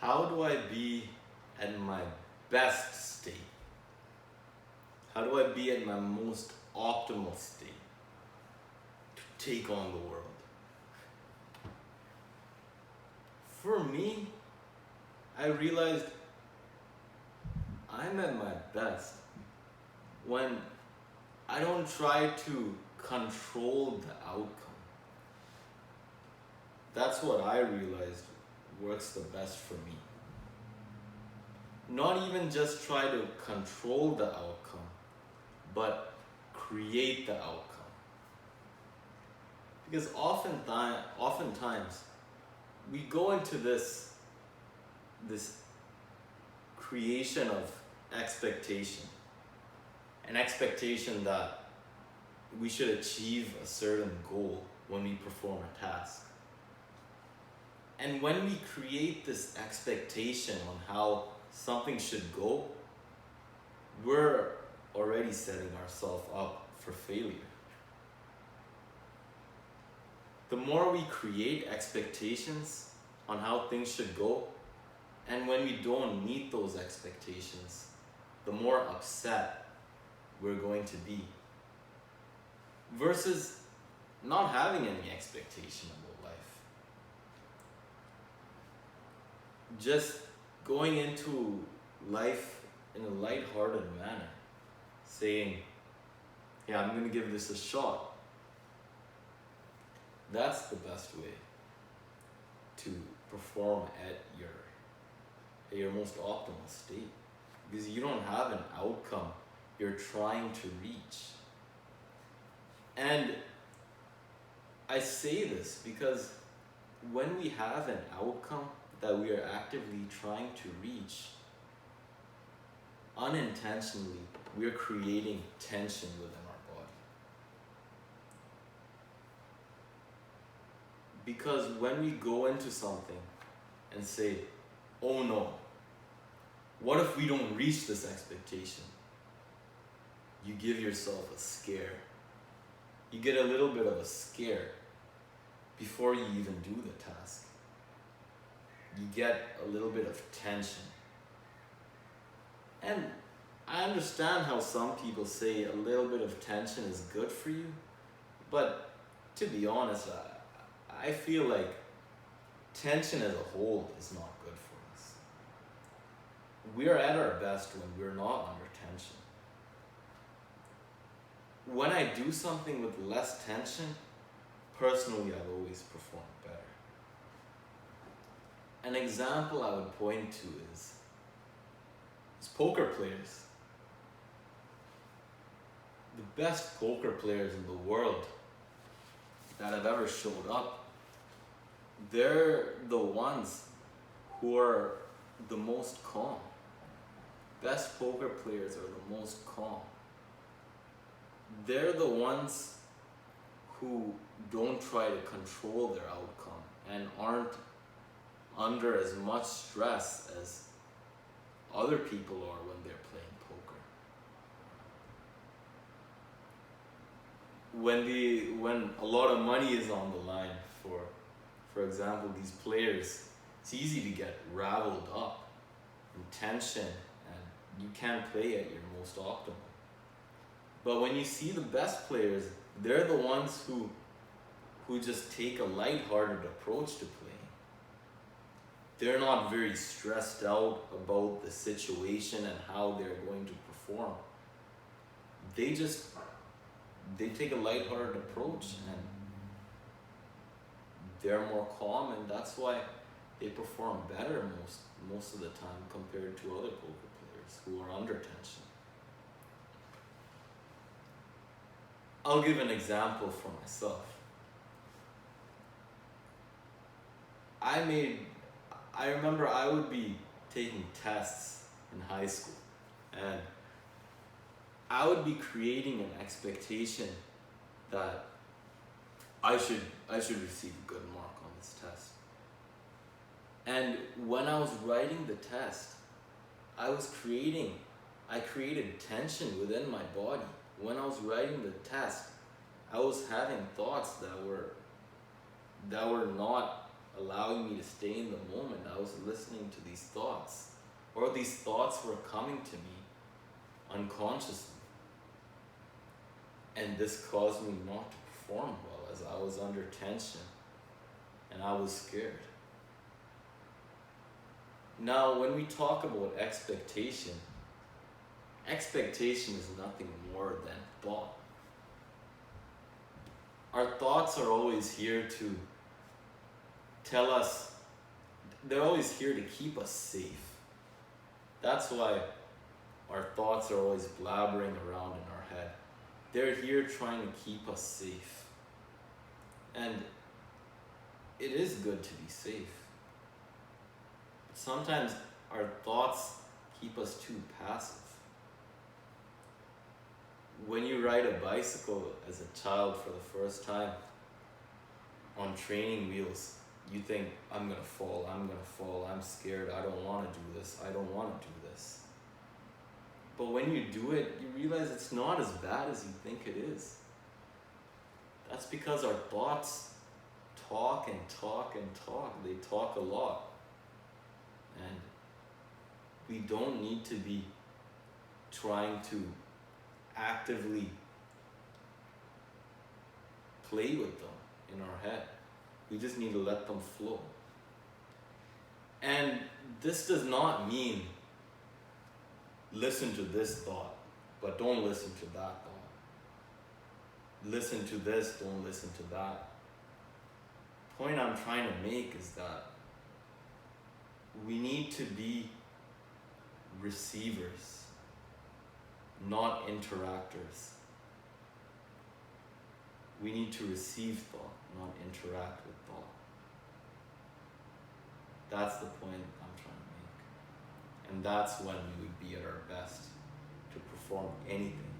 How do I be at my best state? How do I be at my most optimal state to take on the world? For me, I realized I'm at my best when I don't try to control the outcome. That's what I realized works the best for me. Not even just try to control the outcome, but create the outcome. Because oftentimes we go into this creation of expectation, an expectation that we should achieve a certain goal when we perform a task. And when we create this expectation on how something should go, we're already setting ourselves up for failure. The more we create expectations on how things should go, and when we don't meet those expectations, the more upset we're going to be. Versus not having any expectation about life. Just going into life in a lighthearted manner, saying, yeah, I'm going to give this a shot. That's the best way to perform at your most optimal state. Because you don't have an outcome you're trying to reach. And I say this because when we have an outcome that we are actively trying to reach, unintentionally, we're creating tension within our body. Because when we go into something and say, oh no, what if we don't reach this expectation? You give yourself a scare. You get a little bit of a scare before you even do the task. You get a little bit of tension. And I understand how some people say a little bit of tension is good for you, but to be honest, I feel like tension as a whole is not good for us. We are at our best when we're not under tension. When I do something with less tension, personally, I've always performed better. An example I would point to is poker players. The best poker players in the world that have ever showed up, they're the ones who are the most calm. Best poker players are the most calm. They're the ones who don't try to control their outcome and aren't under as much stress as other people are when they're playing poker. When a lot of money is on the line, for example, these players, it's easy to get raveled up in tension and you can't play at your most optimal. But when you see the best players, they're the ones who just take a lighthearted approach to playing. They're not very stressed out about the situation and how they're going to perform. They take a lighthearted approach and they're more calm, and that's why they perform better most of the time compared to other poker players who are under tension. I'll give an example for myself. I remember I would be taking tests in high school, and I would be creating an expectation that I should receive a good mark on this test. And when I was writing the test, I created tension within my body. When I was writing the test, I was having thoughts that were not allowing me to stay in the moment. I was listening to these thoughts, or these thoughts were coming to me unconsciously. And this caused me not to perform well, as I was under tension and I was scared. Now, when we talk about expectation is nothing more than thought. Our thoughts are always here to tell us, they're always here to keep us safe. That's why our thoughts are always blabbering around in our head. They're here trying to keep us safe. And it is good to be safe. But sometimes our thoughts keep us too passive. When you ride a bicycle as a child for the first time on training wheels, you think, I'm gonna fall, I'm scared, I don't wanna do this, I don't wanna do this. But when you do it, you realize it's not as bad as you think it is. That's because our thoughts talk and talk and talk. They talk a lot. And we don't need to be trying to actively play with them in our head. We just need to let them flow. And this does not mean listen to this thought, but don't listen to that thought. Listen to this, don't listen to that. The point I'm trying to make is that we need to be receivers, not interactors. We need to receive thought, not interact with thought. That's the point I'm trying to make. And that's when we would be at our best to perform anything.